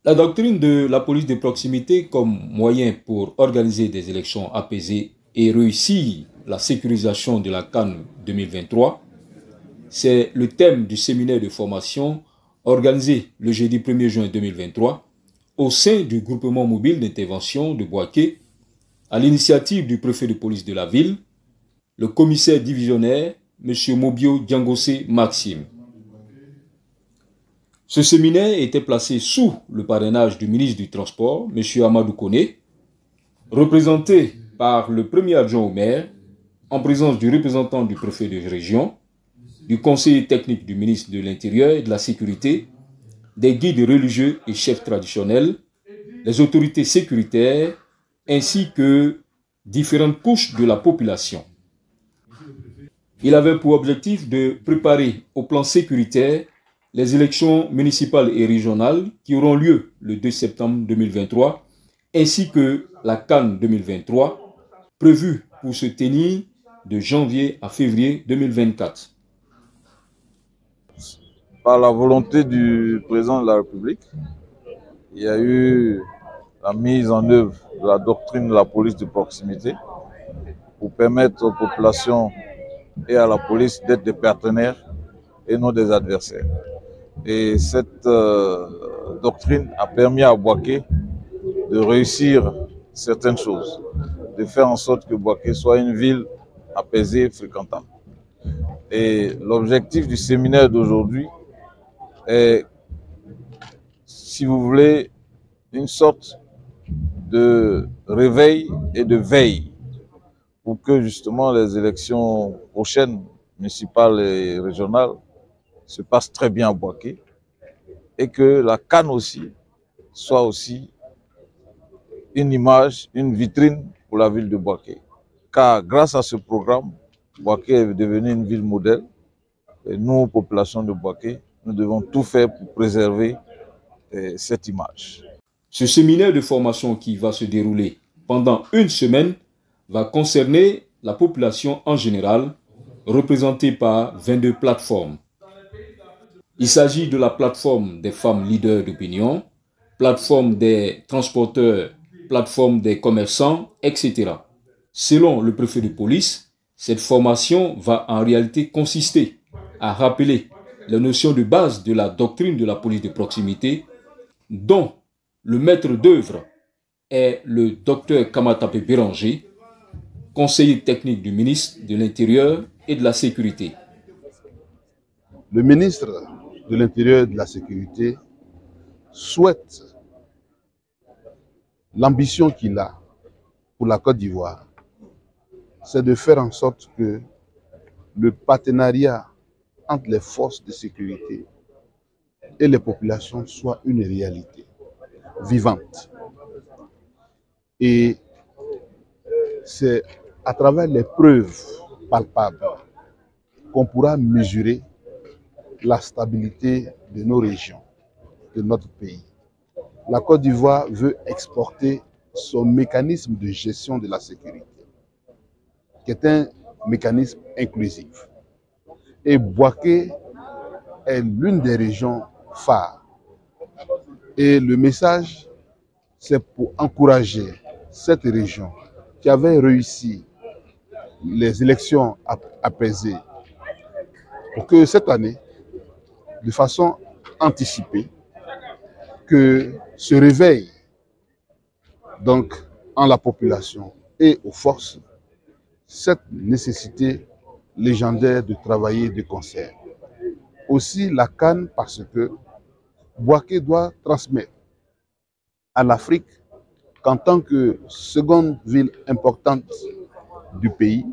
La doctrine de la police de proximité comme moyen pour organiser des élections apaisées et réussir la sécurisation de la CAN 2023, c'est le thème du séminaire de formation organisé le jeudi 1er juin 2023 au sein du groupement mobile d'intervention de Boaké à l'initiative du préfet de police de la ville, le commissaire divisionnaire M. Mobio Diangosé Maxime. Ce séminaire était placé sous le parrainage du ministre du Transport, M. Amadou Koné, représenté par le premier adjoint au maire, en présence du représentant du préfet de région, du conseiller technique du ministre de l'Intérieur et de la Sécurité, des guides religieux et chefs traditionnels, les autorités sécuritaires, ainsi que différentes couches de la population. Il avait pour objectif de préparer au plan sécuritaire les élections municipales et régionales qui auront lieu le 2 septembre 2023, ainsi que la CAN 2023, prévue pour se tenir de janvier à février 2024. Par la volonté du président de la République, il y a eu la mise en œuvre de la doctrine de la police de proximité pour permettre aux populations et à la police d'être des partenaires et non des adversaires. Et cette doctrine a permis à Boaké de réussir certaines choses, de faire en sorte que Boaké soit une ville apaisée et fréquentable. Et l'objectif du séminaire d'aujourd'hui est, si vous voulez, une sorte de réveil et de veille pour que justement les élections prochaines, municipales et régionales, se passent très bien à Boaké et que la CAN aussi soit aussi une image, une vitrine pour la ville de Boaké. Car grâce à ce programme, Boaké est devenue une ville modèle et nous, population de Boaké, nous devons tout faire pour préserver cette image. Ce séminaire de formation qui va se dérouler pendant une semaine va concerner la population en général, représentée par 22 plateformes. Il s'agit de la plateforme des femmes leaders d'opinion, plateforme des transporteurs, plateforme des commerçants, etc. Selon le préfet de police, cette formation va en réalité consister à rappeler les notions de base de la doctrine de la police de proximité, dont le maître d'œuvre est le docteur Kamatape Béranger, conseiller technique du ministre de l'Intérieur et de la Sécurité. Le ministre de l'Intérieur et de la Sécurité souhaite l'ambition qu'il a pour la Côte d'Ivoire, c'est de faire en sorte que le partenariat entre les forces de sécurité et les populations soit une réalité vivante. Et c'est à travers les preuves palpables qu'on pourra mesurer la stabilité de nos régions, de notre pays. La Côte d'Ivoire veut exporter son mécanisme de gestion de la sécurité, qui est un mécanisme inclusif. Et Boaké est l'une des régions phares. Et le message, c'est pour encourager cette région qui avait réussi les élections apaisées, pour que cette année, de façon anticipée, que se réveille donc en la population et aux forces cette nécessité légendaire de travailler de concert. Aussi la CAN parce que Boaké doit transmettre à l'Afrique qu'en tant que seconde ville importante du pays,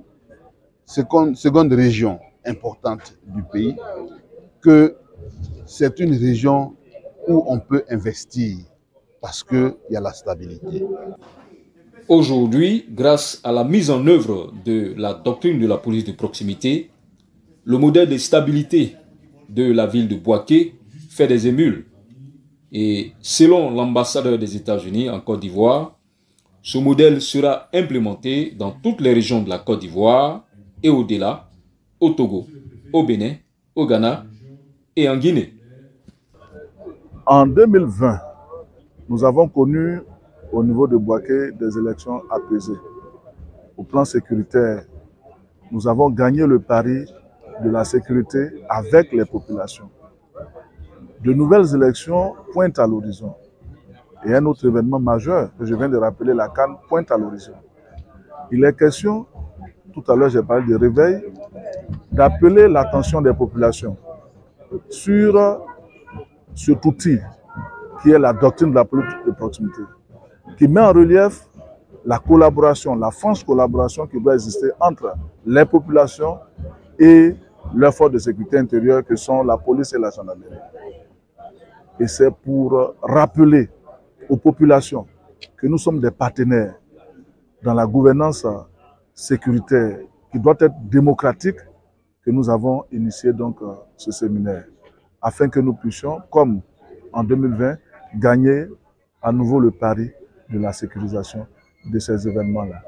seconde région importante du pays, que c'est une région où on peut investir parce qu'il y a la stabilité. Aujourd'hui, grâce à la mise en œuvre de la doctrine de la police de proximité, le modèle de stabilité de la ville de Boaké fait des émules. Et selon l'ambassadeur des États-Unis en Côte d'Ivoire, ce modèle sera implémenté dans toutes les régions de la Côte d'Ivoire et au-delà, au Togo, au Bénin, au Ghana et en Guinée. En 2020, Nous avons connu au niveau de Bouaké des élections apaisées. Au plan sécuritaire, nous avons gagné le pari de la sécurité avec les populations. De nouvelles élections pointent à l'horizon. Et un autre événement majeur que je viens de rappeler, la CAN, pointe à l'horizon. Il est question, tout à l'heure j'ai parlé de réveil, d'appeler l'attention des populations sur cet outil qui est la doctrine de la politique de proximité, qui met en relief la collaboration, la franche collaboration qui doit exister entre les populations et leurs forces de sécurité intérieure que sont la police et la gendarmerie. Et c'est pour rappeler aux populations que nous sommes des partenaires dans la gouvernance sécuritaire qui doit être démocratique que nous avons initié donc ce séminaire afin que nous puissions, comme en 2020, gagner à nouveau le pari de la sécurisation de ces événements-là.